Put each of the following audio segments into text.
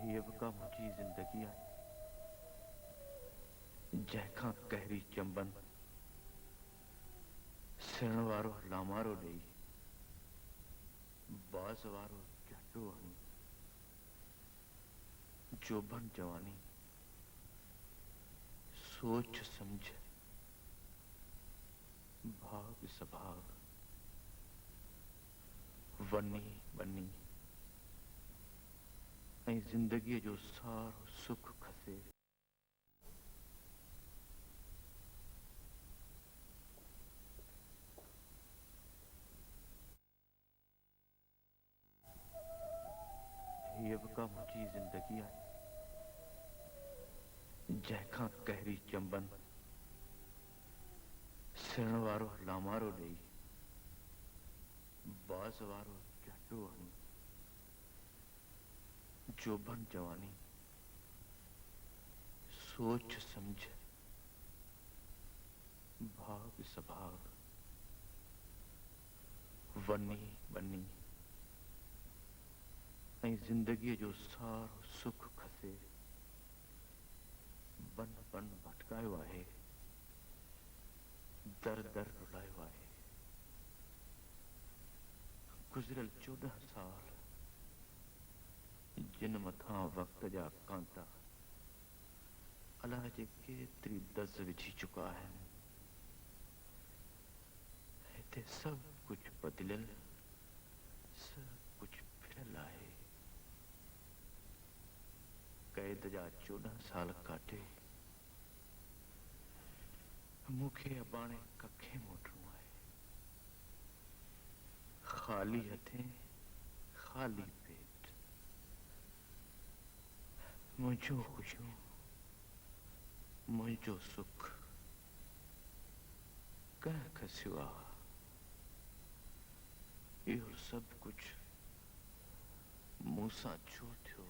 हियवका मुंहिंजी ज़िंदगी आहे जंहिंखां कहरी चंबन सिण वारो लामारो ॾेई बाज़ वारो चटो हणी जोबन जवानी सोच समझ भाग सभाग वनी बनी ऐं ज़िंदगीअ जो सारो सुख खसे हियवका मुंहिंजी ज़िंदगी आहे जंहिंखां कहरी चंबन सिण वारो लामारो ॾेई बाज़ वारो चटो हणी जोबन जवानी सोच समझ भाग सभाग वनी बनी ऐं ज़िंदगीअ जो सारो सुख खसे बन बन भटकायो आहे दर दर रुलायो आहे गुज़िरियल 14 साल जिन मथां वक़्त जा कांता अलाह जे केतिरी दज़ विझी चुका आहिनि हिते सभु कुझु बदिलियल सभु कुझु फिरियल आहे क़ैद जा 14 साल काटे मूंखे अबाणे कखे मोटणो आहे ख़ाली हथें ख़ाली पेट मुंहिंजो ख़ुशियूं मुंहिंजो सुख कंहिं खां सिवा इहो सभु कुझु मूंसां छो थियो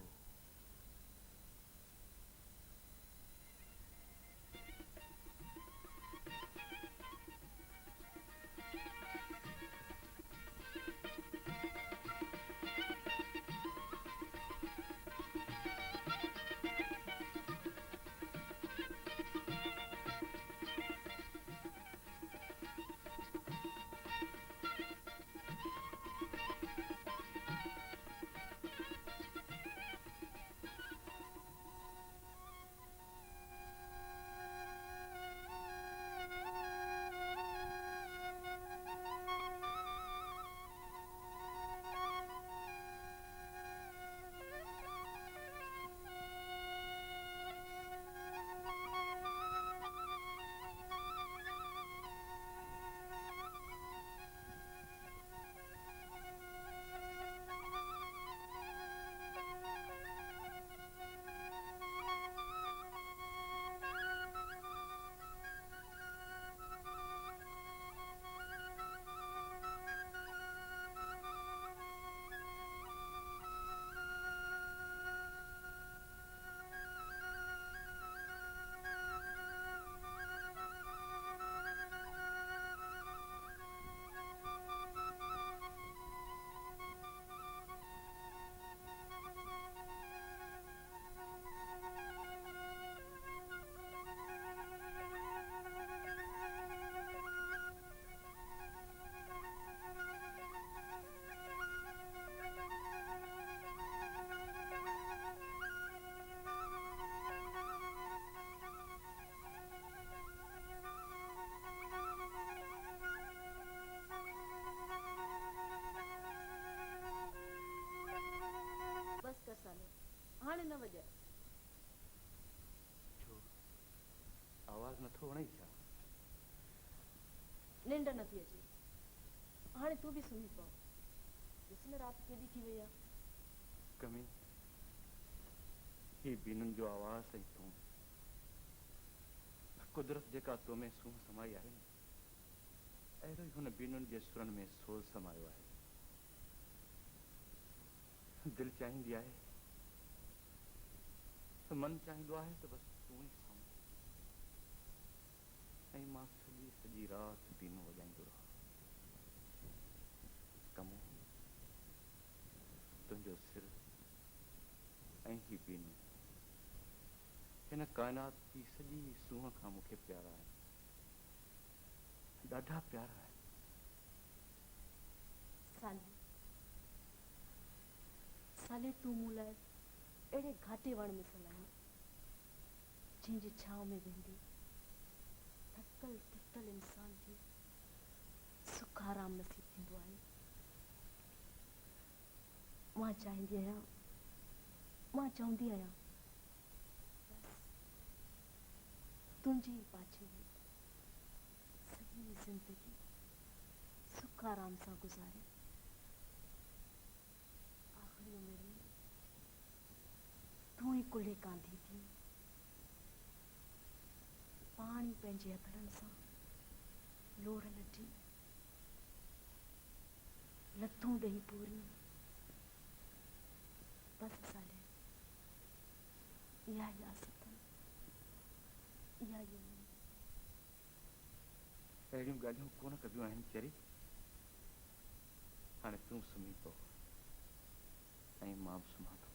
हाणे न वॼाए छो आवाज़ नथो वणे छा निंड नथी अचे हाणे तूं बि सुम्ही पओ ॾिस न राति केॾी थी वई आहे कमी ही बीनुनि जो आवाज़ ऐं तूं कुदरत जेका तो में सूंह समाई आहे न अहिड़ो ई हुन बीनुनि जे सुरनि में सोज़ समायो आहे दिलि चाहींदी आहे त मन चाहींदो आहे त बसि तूं ई साम्हूं ऐं मां सॼी सॼी राति बीनो वॼाईंदो रहां कमु तुंहिंजो सिर ऐं ही पीनू हिन कायनात जी सॼी सूंह खां मूंखे प्यारा आहिनि, ॾाढा प्यारा आहिनि। साले तूं मूं लाइ अहिड़े घाटे वण मिसल आहीं जंहिंजी छांव में वेंदे थकल थकल इंसान खे सुख आराम नसीब थींदो आहे। मां चवंदी आहियां बस तुंहिंजी पाछे में सॼी ज़िंदगी सुख आराम सां गुज़ारे, आख़िरी उमिरि में तूं ई कुल्हे कांधी थी, पाणी पंहिंजे हथड़नि सां लोर लठी, लथूं ॾेई पूरियूं। बस साले इहा ई आस अथनि, इहा ई उमेद। अहिड़ियूं ॻाल्हियूं कोन कबियूं आहिनि चरी। हाणे तूं सुम्ही पओ ऐं मां बि सुम्हां थो।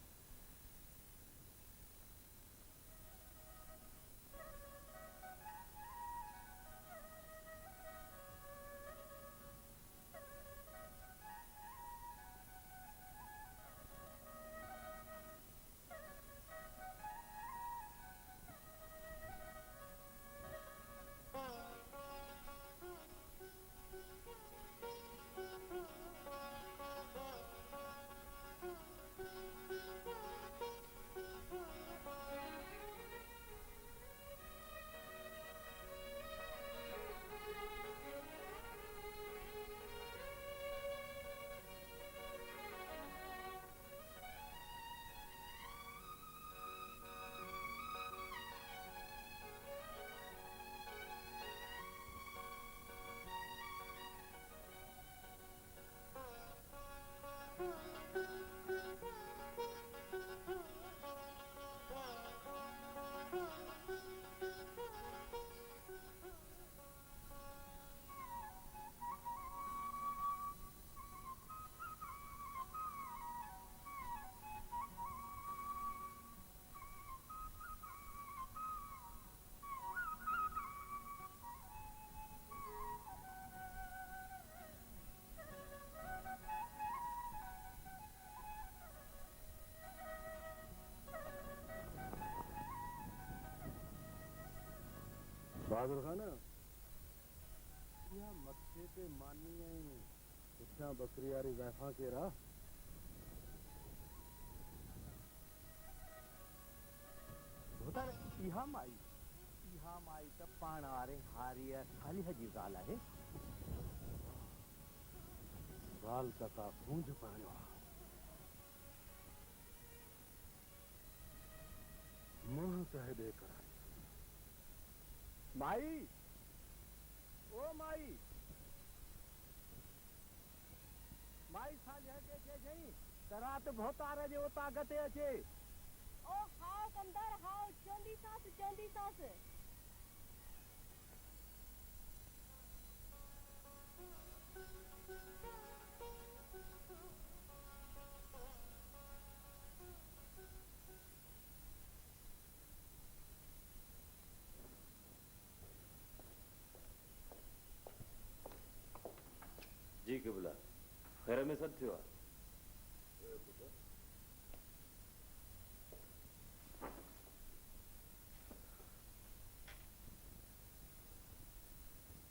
बहादुर खान इहा मथे ते मानी ऐं पुठियां बकरी वारी ज़ाइफ़ा केरु आहे? इहा माई त पाण वारे हारीअ सालिह जी ज़ाल आहे। ज़ाल त का गूंज पाणियो आहे। मां त हेॾे करां माई, ओ माई, माई सालिह खे चइजांइ त राति भोतार जे उतां गते अचे। ओ हाओ कंदड़ हाओ, चवंदी सास। जी क़िबला, खैर में सभु थियो आहे?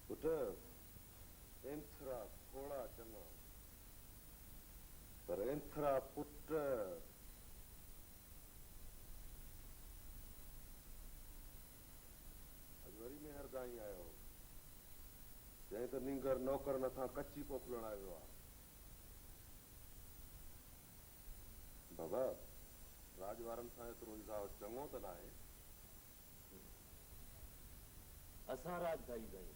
पुट एंथरा थोड़ा चङा पर एंथरा पुट अॼु वरी मेहरगाई आयो जंहिं त नींगर नौकर नथां कची पोखलण आयो आहे। बाबा राज वारनि सां एतिरो हिसाब चङो त न आहे। असां राजभाई भाई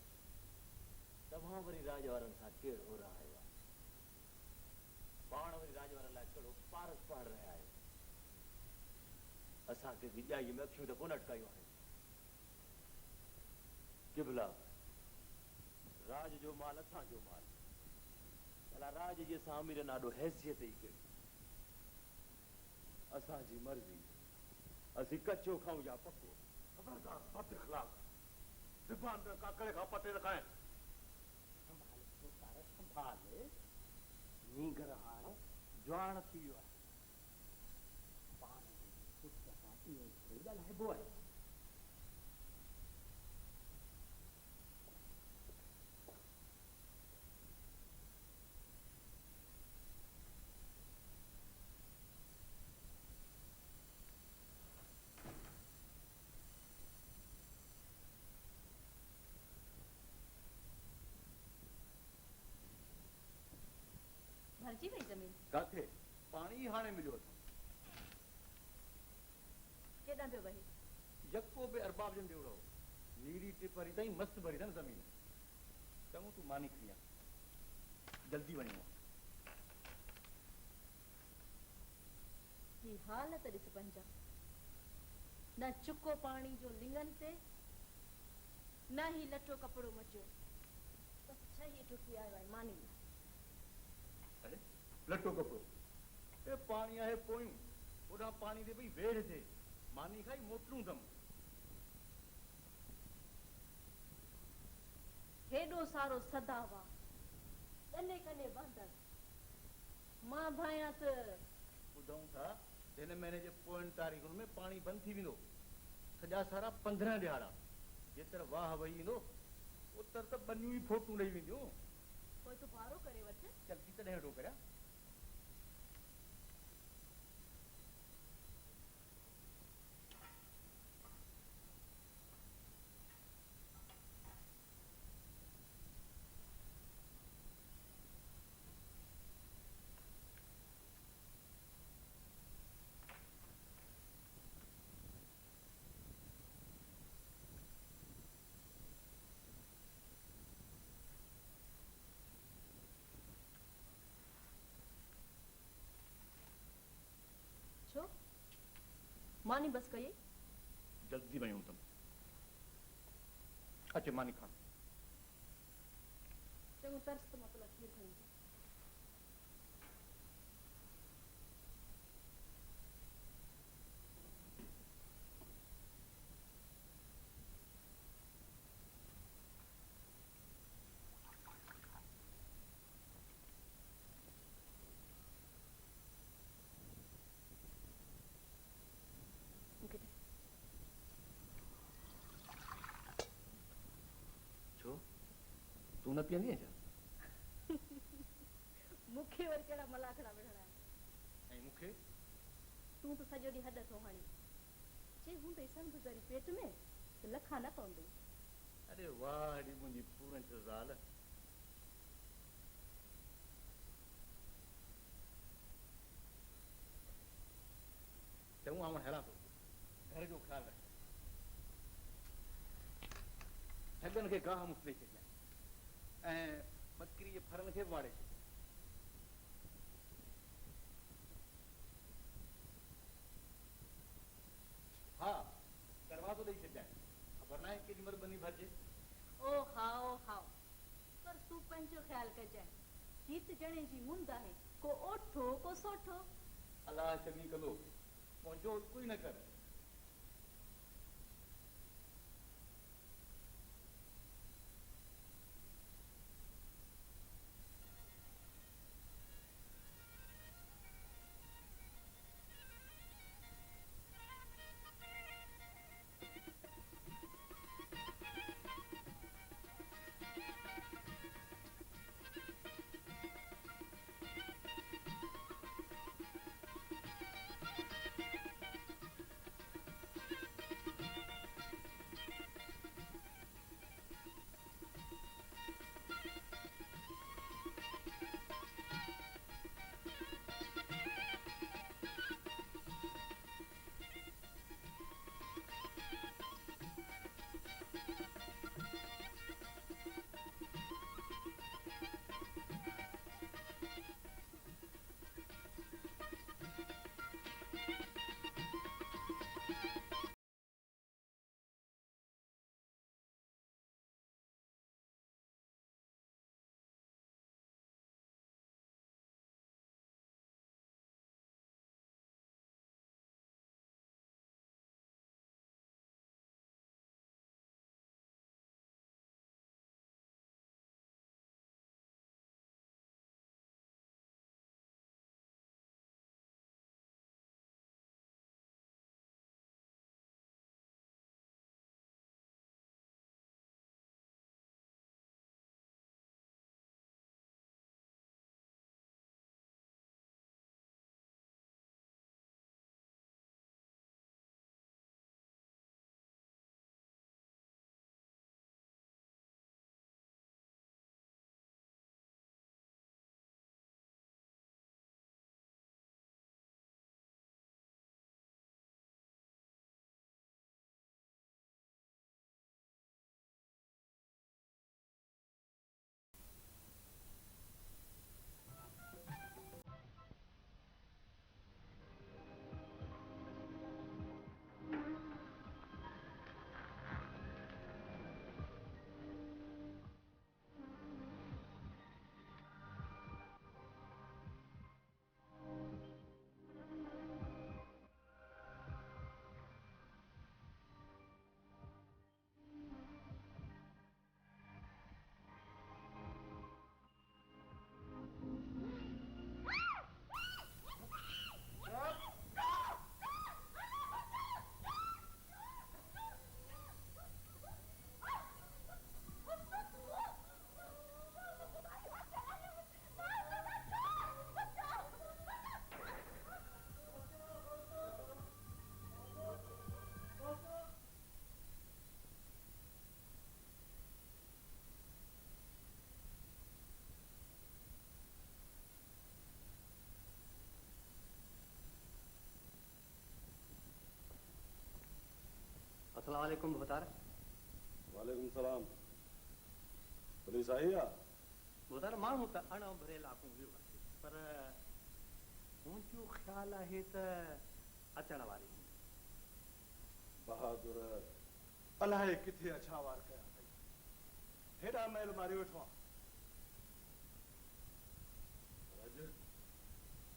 तव्हां वरी राज वारनि सां कहिड़ो हो रहा आहियो? पाण वरी राज वारनि लाइ कहिड़ो पारस पाड़ रहिया आहियो? असांखे विॼाईअ में अखियूं त कोन अटकायूं आहिनि। क़िबला, राज जो माल असांजो माल, भला राज जी असां अमीरनि ॾाढो हैसियत ई कहिड़ी। असांजी मर्ज़ी असीं कचो खाऊं या पको खबरदार बद खिलाफ ज़ुबान न काकड़े खां पटे न खाए संभाल तो तार संभाल नींगर हाणे जवान थी वियो आहे पाण पुट सां ईअं थोरी ॻाल्हाइबो आहे भरजी वई ज़मीन काथे पाणी हाणे मिलियो केॾां पियो वहे यको बि अरबाब जन ॾेवड़ो नीरी टिप भरी ताईं मस्त भरी अथनि ज़मीन चङो तूं मानी खणी आ जल्दी वञो ही हालत ॾिस पंहिंजा न चुको पाणी जो लिंगन ते न ही लटो कपिड़ो मचियो बसि छह ई टुटी आयो आहे मानी अरे लटो कपिड़ो ए पाणी आहे पोयूं ओॾां पाणी ते भई वेड़ थिए मानी खाई मोटलूं अथमि हेॾो सारो सदावा कने कने बंदर मां भायां त ॿुधूं था हिन महीने जे पोयनि तारीख़ुनि में पाणी बंदि थी वेंदो सॼा सारा 15 ॾियारा जेतर वाह वही ईंदो ओतर त बनियूं ई फोटूं ॾेई वेंदियूं पोइ तूं भारो करे वठ जल्दी तॾहिं हेॾो करियां छो मानी बस कई जल्दी वञूं अथमि अचे मानी खण चङो तरस त मतलब खीर खणी मूंखे ॾे। छो तूं न पीअंदीअ छा मूंखे वरी कहिड़ा मलाखड़ा विढ़णा आहिनि ऐं मूंखे तूं त सॼो ॾींहुं हॾ थो हणी चई हूंदई संग गुज़ारी पेट में त लखा न पवंदई अरे वाह हेॾी मुंहिंजी पूरन ज़ाल चङो हाणे हलां थो घर जो ख़्यालु रख ठगनि खे गाह मोकिले छॾियां ऐं बकरी जे फरनि खे वाड़े छॾियां हा दरवाज़ो ॾेई छॾियां ख़बर नाहे केॾी महिल बनी भरिजे ओ हाओ पर तूं पंहिंजो ख़्यालु कजांइ जीत ॼणे जी मुंद आहे को ओठो को सोठो अलाह चङी कंदो मुंहिंजो कोई न कर अस्सलाम वालेकुम भोतार। वालेकुम सलाम। पुलिस आई या? भोतार माण्हू त अण भरे इलाइक़ो वियो आहे, पर मुंहिंजो ख़्यालु आहे त अचण वारी हूंदी। बहादुर अलाए किथे अछा वार कया अथई, हेॾा महल मारे वेठो आहे। अॼु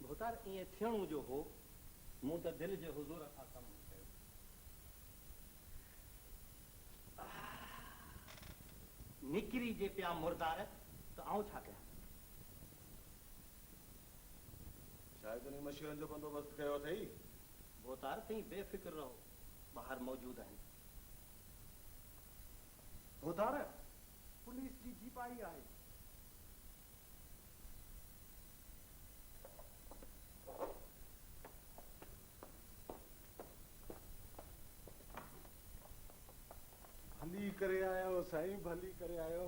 भोतार ईअं थियणो जो हो, मूं त दिलि जे हुज़ूर खां कमु कयो। निकिरी जे पिया मुर्दार त आऊं छा कयां? शायदि उन मशीन जो बंदोबस्त कयो अथई। भोतार तई बेफ़िक्र रहो, ॿाहिरि मौजूद आहिनि। भोतार पुलिस जी जीप आई आहे। भली करे आयो साईं, भली करे आयो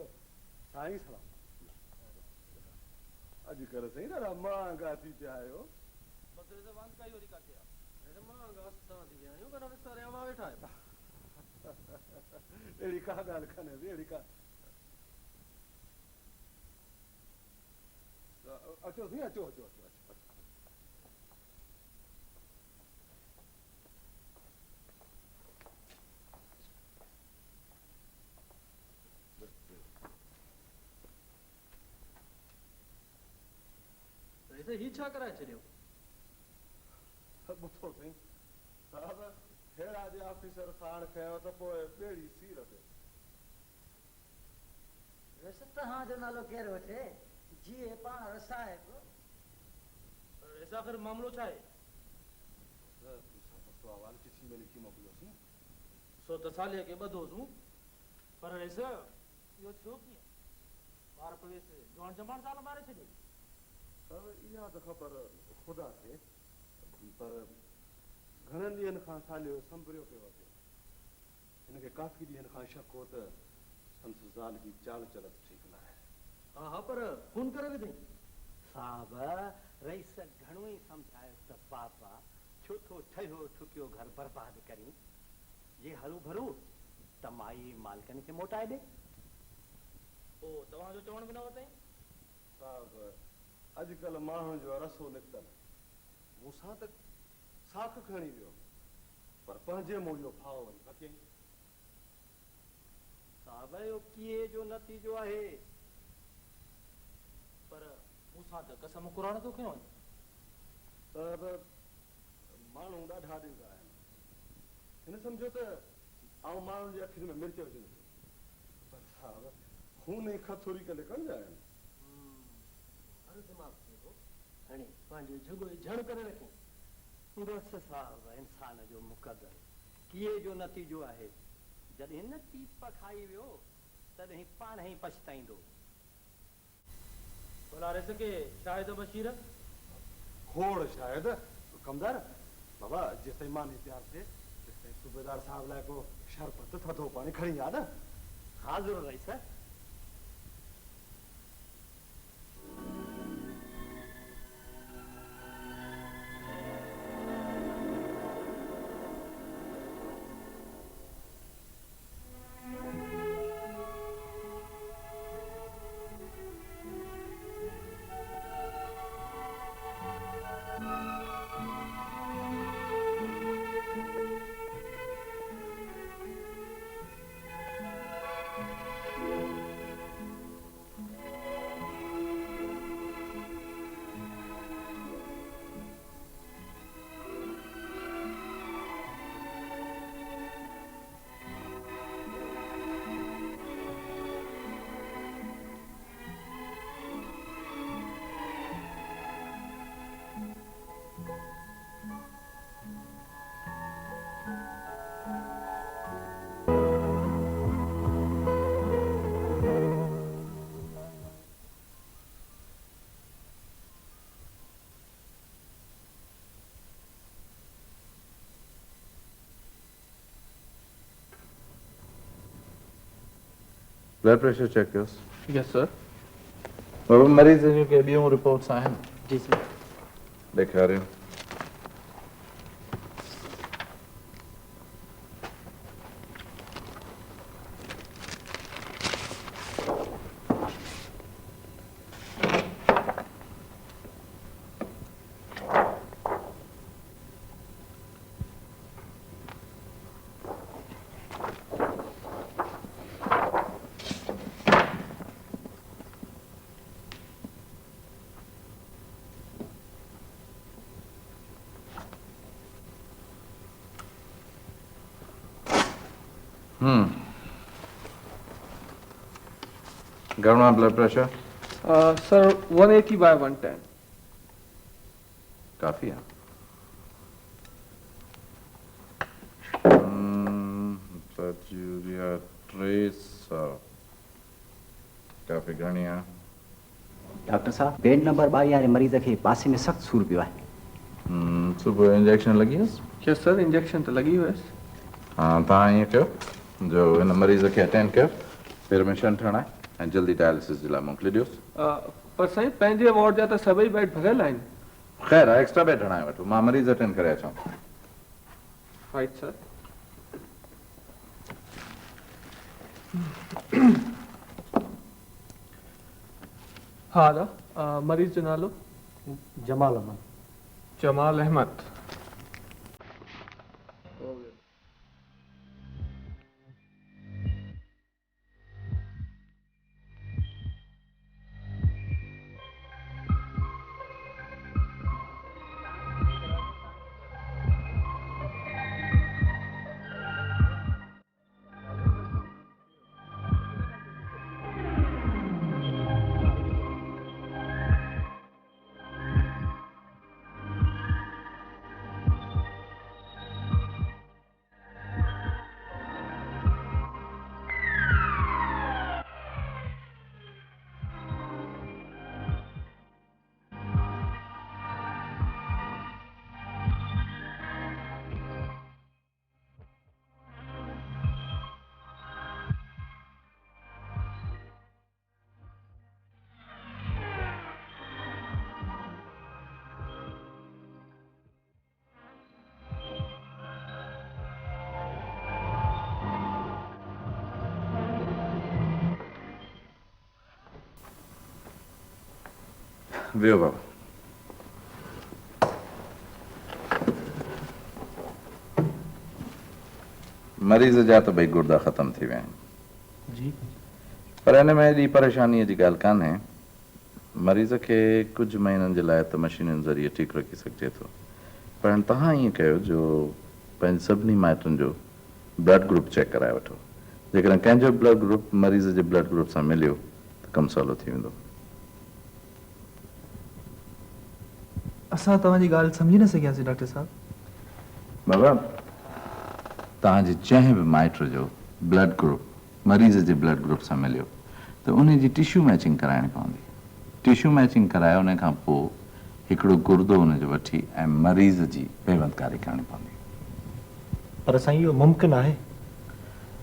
साईं। सलाम। अॼुकल्ह साईं ॾाढा महांगा थी पिया आहियो। अहिड़ी का ॻाल्हि कान्हे, अहिड़ी का। अचो साईं, अचो अचो अचो अचो। ही छा कराए छॾियो? ॿुधो साईं, साहब हेड़ा जे ऑफिसर साण कयो त पोइ ॿेड़ी सीर ते। वैसे तव्हांजो नालो केरु वठे? जीए पाण साहिब। ऐसा आख़िर मामलो छा आहे? सवाल चिठी में लिखी मोकिलियोसीं। सो त साले खे ॿधोसूं, पर ऐसा इहो थियो कीअं? ॿार पवेसि जवान जमाण साल मारे छॾियो। इहा त ख़बर ख़ुदा खे, पर घणनि ॾींहंनि खां सालियो संभरियो पियो अचे। हिनखे काफ़ी ॾींहंनि खां शक हो त संदसि ज़ाल जी चाल चलत ठीकु न आहे। हा हा, पर खून करे विधई। साहब रईस घणो ई सम्झायुसि त पापा छो थो ठहियो ठुकियो घर बर्बाद करी। जे हरू भरू त माई मालकनि खे मोटाए ॾे। पोइ तव्हांजो चवण बि न वरितई। साहब अॼुकल्ह माण्हुनि जो रसो निकितल, मूंसां त साख खणी वियो, पर पंहिंजे मुंहुं जो फाओ वरी पकियईं। साहब इहो कीअं जो नतीजो आहे, पर मूंसां त कसम क़ुरान थो खयो। साहब माण्हू ॾाढा ॾींदा आहिनि, हिन सम्झो त आउं माण्हुनि जे अखियुनि में मिर्च विझंदुसि, पर साहब खून ई खथोरी करे कढंदा आहिनि। दिमाग़ थियो हाणे पंहिंजो झगो झण करे रखी। बसि साहब इंसान जो मुक़दर कीअं जो नतीजो आहे। जॾहिं न टीप खाई वियो तॾहिं पाण ई पछताईंदो। भला रे सके शायद बशीर खोड़ शायदि कमदार बाबा जेसिताईं मानी तयार थिए तेसिताईं सूबेदार साहब लाइ को शरबत थधो पाणी खणी आ न। हाँ ज़रूर रईस। ब्लड प्रेशर चेक कयोसि। यस सर। बाबा मरीज़ जूं के ॿियूं रिपोर्ट्स आहिनि? जी सर। घणो ब्लड प्रेशर? सर 180/110. काफी है। यूरिया ट्रेस काफी घणी है। डॉक्टर साहब बेड नंबर 22 वाले मरीज के पासे में सख्त सूर पियो है। सुबह इंजेक्शन लगी है? यस सर, इंजेक्शन तो लगी हुई है। हाँ तव्हां ईअं कयो जो इन मरीज़ खे अटेंड कयो, पेर में शंट हणाए ऐं जल्दी डायलिसिस जे लाइ मोकिले ॾियोसि। पर साईं पंहिंजे वार्ड जा त सभई बेड भरियल आहिनि। ख़ैर आहे, एक्स्ट्रा बेड हणाए वठो, मां मरीज़ अटेंड करे अचां। Right sir. हा दा, मरीज जो नालो? जमाल अहमद। जमाल अहमद। वियो बाबा। मरीज़ जा त भई गुर्दा ख़त्म थी विया आहिनि जी, पर हिन में एॾी परेशानीअ जी ॻाल्हि कान्हे। मरीज़ खे कुझु महीननि जे लाइ त मशीनुनि ज़रिए ठीकु रखी सघिजे थो, पर हाणे तव्हां ईअं कयो जो पंहिंजे सभिनी माइटनि जो ब्लड ग्रुप चेक कराए वठो। जेकॾहिं कंहिंजो ब्लड ग्रुप मरीज़ जे ब्लड ग्रुप सां मिलियो त कमु सवलो थी वेंदो। असां तव्हांजी ॻाल्हि सम्झी न सघियासीं डॉक्टर साहब। बाबा, तव्हांजे जंहिं बि माइट जो ब्लड ग्रुप मरीज़ जे ब्लड ग्रुप सां मिलियो त उन जी टिश्यू मैचिंग कराइणी पवंदी। टिश्यू मैचिंग कराए उन खां पोइ हिकिड़ो गुर्दो उनजो वठी ऐं मरीज़ जी पेवंदकारी करणी पवंदी। पर साईं इहो मुमकिन आहे?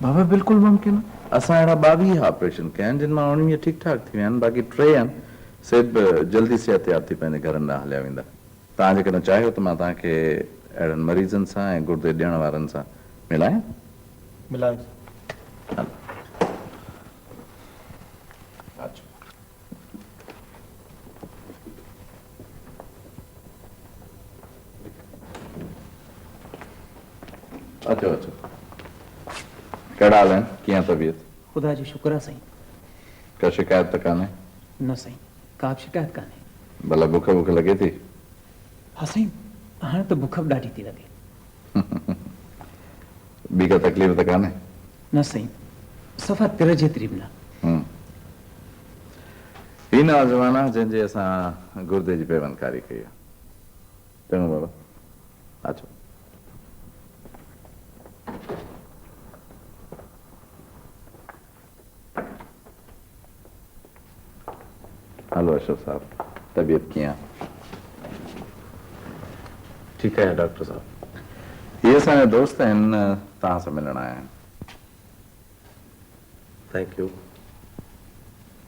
बाबा बिल्कुलु मुमकिन। असां अहिड़ा 22 ऑपरेशन कया आहिनि जिन मां 19 ठीकु ठाक थी विया आहिनि, बाक़ी 3 आहिनि से जल्दी सिहतयाब थी पंहिंजे घरनि ॾांहुं हलिया वेंदा। तव्हां जेकॾहिं चाहियो त मां तव्हांखे अहिड़नि मरीज़नि सां ऐं गुर्दे ॾियण वारनि सां मिलायां? मिलायो। अचो अचो, कहिड़ा हाल आहिनि? कीअं तबियत? खुदा जो शुक्र आहे साईं। का शिकायत त कान्हे? न साईं, का बि शिकायत कान्हे। भला बुख बुख लॻे थी? हा साईं, हाणे त बुख बि ॾाढी थी लॻे। ॿी का तकलीफ़ त कान्हे? न साईं, सफ़ा तिर जेतिरी बि न। ही नौजवान आहे जंहिंजे असां गुर्दे जी पेवंदकारी कई आहे। चङो बाबा, अचो। हलो अशोक साहब, तबीयत कीअं आहे? ठीकु आहे डॉक्टर साहब। ये असांजा दोस्त आहिनि, तव्हां सां मिलण आया आहिनि। Thank U.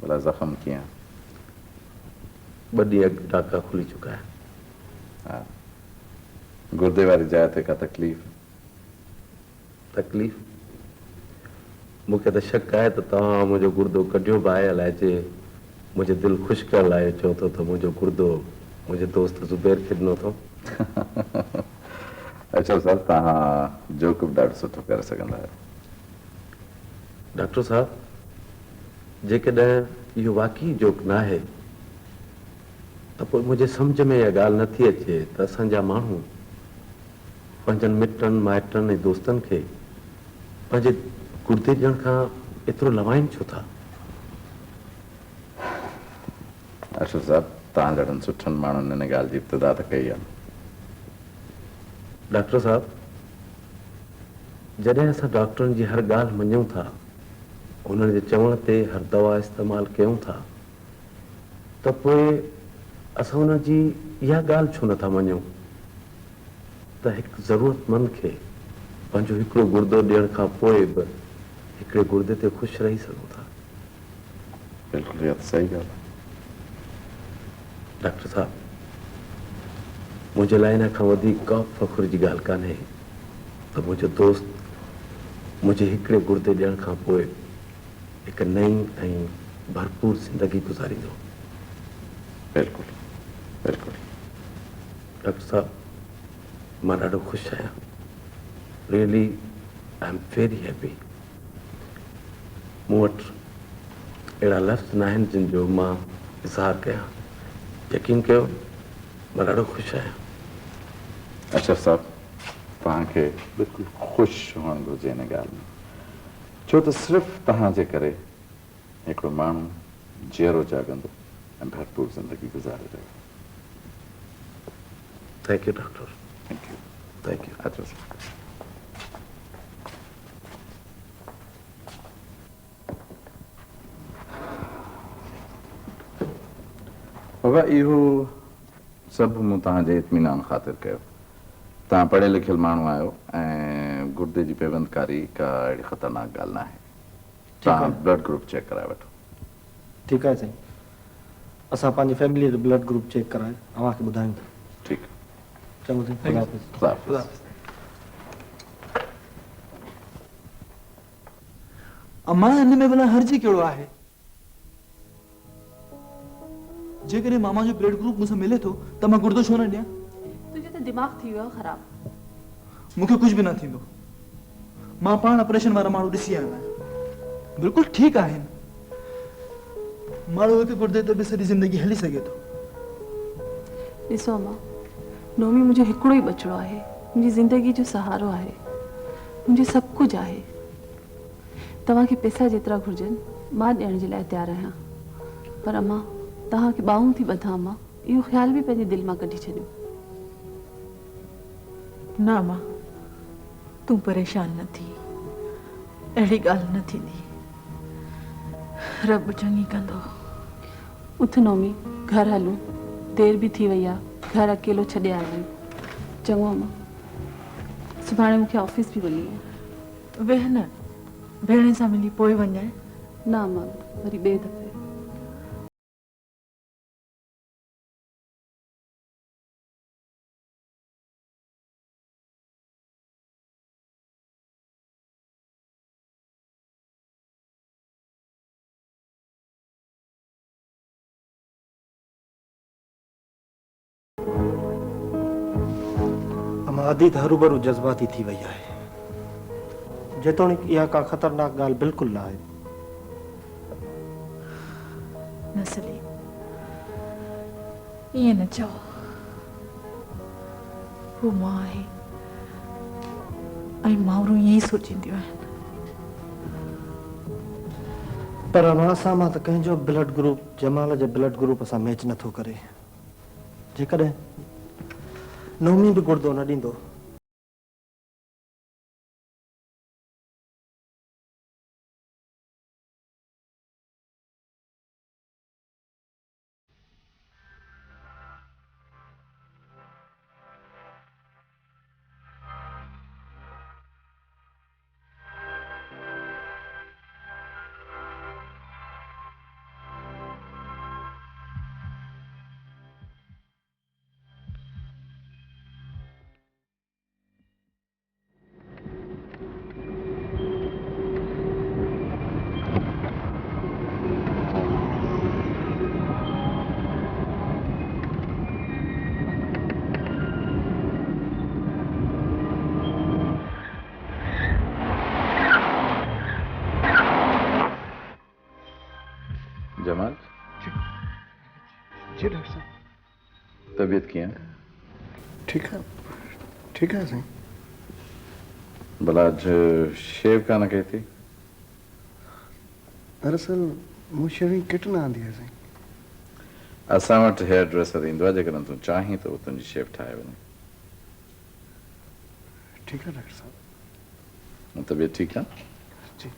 भला ज़ख़्म कीअं? 2 ॾींहं टाका खुली चुका है। हा, गुर्दे वारी जाइ ते का तकलीफ़? तकलीफ़ मूंखे त शक आहे त तव्हां मुंहिंजो गुर्दो कढियो बि आहे, अलाए जे मुंहिंजे दिलि ख़ुशि करण लाइ चओ थो त मुंहिंजो गुर्दो मुंहिंजे दोस्त ज़ुबैर खे ॾिनो अथऊं। अच्छा साहब, तव्हां जोक बि ॾाढो सुठो करे सघंदा आहियो। डॉक्टर साहब, जेकॾहिं इहो वाक़ई जोक न आहे त पोइ मुंहिंजे सम्झ में इहा ॻाल्हि नथी अचे त असांजा माण्हू पंहिंजनि मिटनि माइटनि ऐं दोस्तनि खे पंहिंजे गुर्दे ॾियण खां एतिरो लवाइन छो था? अशरफ साहब, तव्हां जहिड़नि सुठनि माण्हुनि हिन ॻाल्हि जी इब्तिदा त कई आहे। डॉक्टर साहब, जॾहिं असां डॉक्टरनि जी हर ॻाल्हि मञूं था, उन्हनि जे चवण ते हर दवा इस्तेमालु कयूं था, त पोइ असां उन जी इहा ॻाल्हि छो नथा मञूं त हिकु ज़रूरतमंद खे पंहिंजो हिकिड़ो गुर्दो ॾियण खां पोइ बि हिकिड़े गुर्दे ते ख़ुशि रही सघूं था? बिल्कुलु, इहा त सही ॻाल्हि आहे। डॉक्टर साहब, मुंहिंजे लाइ हिन खां वधीक का फ़ख़ुर जी ॻाल्हि कान्हे त मुंहिंजो दोस्त मुंहिंजे हिकिड़े गुर्दे ॾियण खां पोइ हिकु नई ऐं भरपूर ज़िंदगी गुज़ारींदो। बिल्कुलु बिल्कुलु। डॉक्टर साहब, मां ॾाढो ख़ुशि आहियां। Really I am very happy. मूं वटि अहिड़ा लफ़्ज़ न आहिनि जिन जो मां इज़हार कयां। यकीन कयो, मां ॾाढो ख़ुशि आहियां। अशरफ साहब, तव्हांखे बिल्कुलु ख़ुशि हुअणु घुरिजे हिन ॻाल्हि में, छो त सिर्फ़ु तव्हां जे करे हिकिड़ो माण्हू जीअरो जाॻंदो ऐं भरपूर ज़िंदगी गुज़ारे रहियो। Thank U doctor. Thank U. Thank U. अचो साहब। बाबा, इहो सभु मूं तव्हांजे इत्मीनान ख़ातिर कयो। तव्हां पढ़ियल लिखियल माण्हू आहियो ऐं गुर्दे जी पेवंदकारी का अहिड़ी ख़तरनाक ॻाल्हि न आहे। तव्हां ब्लड ग्रुप चेक कराए वठो। ठीकु आहे साईं, असां पंहिंजी फैमिली जो ब्लड ग्रुप चेक कराए अव्हांखे ॿुधायूं था। ठीकु। चङो साईं, ख़ुदा हाफ़िज़। ख़ुदा हाफ़िज़। अम्मा, हिन में भला हर्जी कहिड़ो आहे? जेकॾहिं मामा जो ब्लड ग्रुप मूंसां मिले थो त मां गुर्दो छो न ॾियां? तुंहिंजो त दिमाग़ थी वियो ख़राब। मूंखे कुझु बि न थींदो। मां पाण ऑपरेशन वारा माण्हू ॾिसी आयो आहियां, बिल्कुलु ठीकु आहिनि। माण्हू हिकु गुर्दे ते बि सॼी ज़िंदगी हली सघे थो। ॾिसो अम्मा, नोमी मुंहिंजो हिकिड़ो ई बचिड़ो आहे, मुंहिंजी ज़िंदगी जो सहारो आहे, मुंहिंजो सभु कुझु आहे। तव्हांखे पैसा जेतिरा घुर्जनि मां ॾियण जे लाइ तयारु आहियां, पर अम्मा तव्हांखे ॿाहूं थी ॿधां अम्मा, इहो ख़्याल बि पंहिंजे दिलि मां कढी छॾियो। न अम्मा, तूं परेशान न थी, अहिड़ी ॻाल्हि न थींदी, रब चङी कंदो। उथ नोमी, घर हलूं, देरि बि थी वई आहे, घर अकेलो छॾे आया आहियूं। चङो अम्मा, सुभाणे मूंखे ऑफिस बि वञी आहे। वेह न, भेण सां मिली पोइ वञाए। न अम्मा, वरी ॿिए दफ़े। आदि त हरूभरू जज़्बाती थी वई आहे, जेतोणीकि इहा का ख़तरनाक ॻाल्हि बिल्कुलु न आहे। न सलीम, ईअं न चओ, हू मां आहे ऐं माउरूं ईअं ई सोचींदियूं आहिनि। पर असां मां त कंहिंजो ब्लड ग्रुप जमाल जे ब्लड ग्रुप सां मैच नथो करे। जेकॾहिं नोमी बि गुर्दो न ॾींदो जमाल, जी डॉक्टर साहब। तबीयत कीअं? ठीक है साईं। भला अॼु शेव कान कई थी? दरअसल मूं शेविंग किट न आंदी आहे साईं। असां वटि हेयर ड्रेसर ईंदो आहे, जेकॾहिं तूं चाहीं त उहो तुंहिंजी शेव ठाहे वञे। ठीकु आहे डॉक्टर साहब। तबियत ठीकु आहे? जी।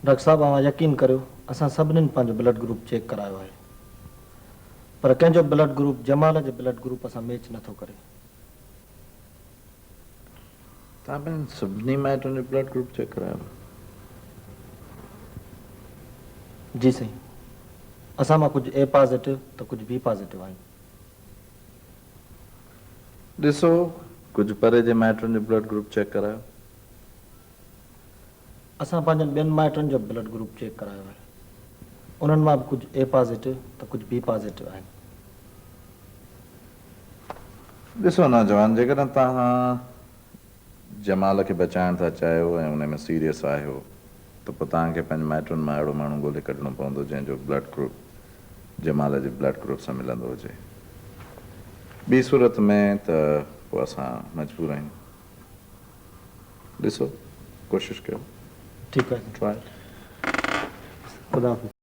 डॉक्टर साहब तव्हां यकीन करियो असां सभिनीनि पंहिंजो ब्लड ग्रुप चेक करायो आहे, पर कंहिंजो ब्लड ग्रुप जमाल जे ब्लड ग्रुप सां मैच नथो करे। तव्हां पंहिंजनि सभिनी माइटनि जो ब्लड ग्रुप चेक करायो? जी साईं, असां मां कुझु ए पॉज़िटिव त कुझु बी पॉज़िटिव आहिनि। ॾिसो, कुझु परे जे माइटनि जो ब्लड ग्रुप चेक करायो। असां पंहिंजनि ॿियनि माइटनि जो ब्लड ग्रुप चेक करायो आहे, उन्हनि मां बि कुझु ए पॉज़िटिव त कुझु बी पॉज़िटिव आहिनि। ॾिसो नौजवान, जेकॾहिं तव्हां जमाल खे बचाइण था चाहियो ऐं उन में सीरियस आहियो त पोइ तव्हांखे पंहिंजे माइटनि मां अहिड़ो माण्हू ॻोल्हे कढणो पवंदो जंहिंजो ब्लड ग्रुप जमाल जे ब्लड ग्रुप सां मिलंदो हुजे। ॿी सूरत में त पोइ असां मजबूर आहियूं। ॾिसो, कोशिशि कयो। ठीकु आहे, ट्राई। ख़ुदा हाफ़िज़।